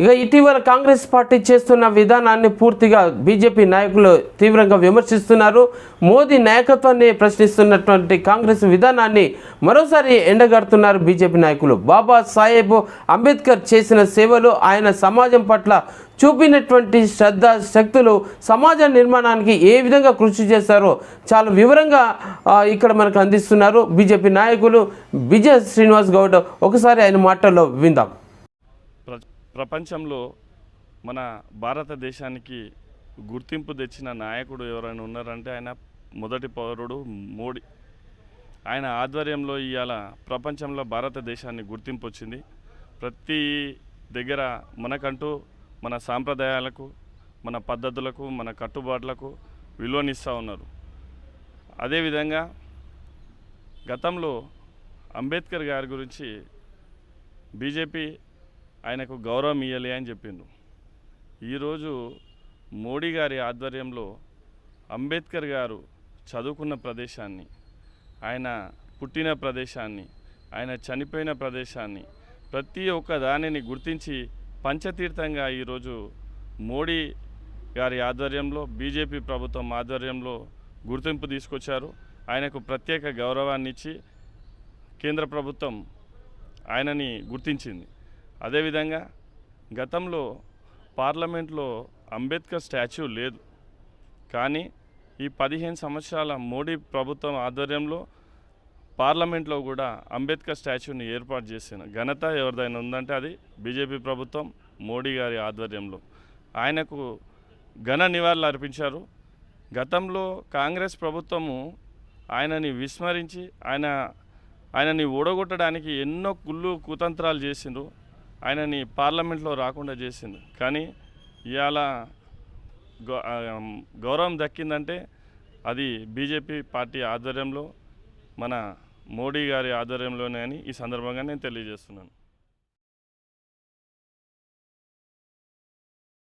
ఇక ఇటీవల కాంగ్రెస్ పార్టీ చేస్తున్న విధానాన్ని పూర్తిగా బీజేపీ నాయకులు తీవ్రంగా విమర్శిస్తున్నారు. మోదీ నాయకత్వాన్ని ప్రశ్నిస్తున్నటువంటి కాంగ్రెస్ విధానాన్ని మరోసారి ఎండగడుతున్నారు బీజేపీ నాయకులు. బాబా సాహెబ్ అంబేద్కర్ చేసిన సేవలు, ఆయన సమాజం పట్ల చూపినటువంటి శ్రద్ధ శక్తులు సమాజ నిర్మాణానికి ఏ విధంగా కృషి చేస్తారో చాలా వివరంగా ఇక్కడ మనకు అందిస్తున్నారు బీజేపీ నాయకులు విజయ్ శ్రీనివాస్ గౌడ్. ఒకసారి ఆయన మాటల్లో విందాం. ప్రపంచంలో మన భారతదేశానికి గుర్తింపు తెచ్చిన నాయకుడు ఎవరైనా ఉన్నారంటే ఆయన మొదటి పౌరుడు మోడీ. ఆయన ఆధ్వర్యంలో ఇవాళ ప్రపంచంలో భారతదేశాన్ని గుర్తింపు వచ్చింది. ప్రతి దగ్గర మనకంటూ మన సాంప్రదాయాలకు, మన పద్ధతులకు, మన కట్టుబాట్లకు విలువనిస్తూ ఉన్నారు. అదేవిధంగా గతంలో అంబేద్కర్ గారి గురించి బీజేపీ ఆయనకు గౌరవం ఇవ్వాలి అని చెప్పిండు. ఈరోజు మోడీ గారి ఆధ్వర్యంలో అంబేద్కర్ గారు చదువుకున్న ప్రదేశాన్ని, ఆయన పుట్టిన ప్రదేశాన్ని, ఆయన చనిపోయిన ప్రదేశాన్ని ప్రతి ఒక్క దానిని గుర్తించి పంచతీర్థంగా ఈరోజు మోడీ గారి ఆధ్వర్యంలో, బీజేపీ ప్రభుత్వం ఆధ్వర్యంలో గుర్తింపు తీసుకొచ్చారు. ఆయనకు ప్రత్యేక గౌరవాన్ని ఇచ్చి కేంద్ర ప్రభుత్వం ఆయనని గుర్తించింది. అదేవిధంగా గతంలో పార్లమెంట్లో అంబేద్కర్ స్టాచ్యూ లేదు, కానీ ఈ 15 సంవత్సరాల మోడీ ప్రభుత్వం ఆధ్వర్యంలో పార్లమెంట్లో కూడా అంబేద్కర్ స్టాచ్యూని ఏర్పాటు చేసిన ఘనత ఎవరిదైనా ఉందంటే అది బీజేపీ ప్రభుత్వం మోడీ గారి ఆధ్వర్యంలో. ఆయనకు ఘన నివాళులు అర్పించారు. గతంలో కాంగ్రెస్ ప్రభుత్వము ఆయనని విస్మరించి ఆయనని ఓడగొట్టడానికి ఎన్నో కుతంత్రాలు చేసిండ్రు. ఆయనని పార్లమెంట్లో రాకుండా చేసింది. కానీ ఇవాళ గౌరవం దక్కిందంటే అది బీజేపీ పార్టీ ఆధ్వర్యంలో, మన మోడీ గారి ఆధ్వర్యంలోనే అని ఈ సందర్భంగా నేను తెలియజేస్తున్నాను.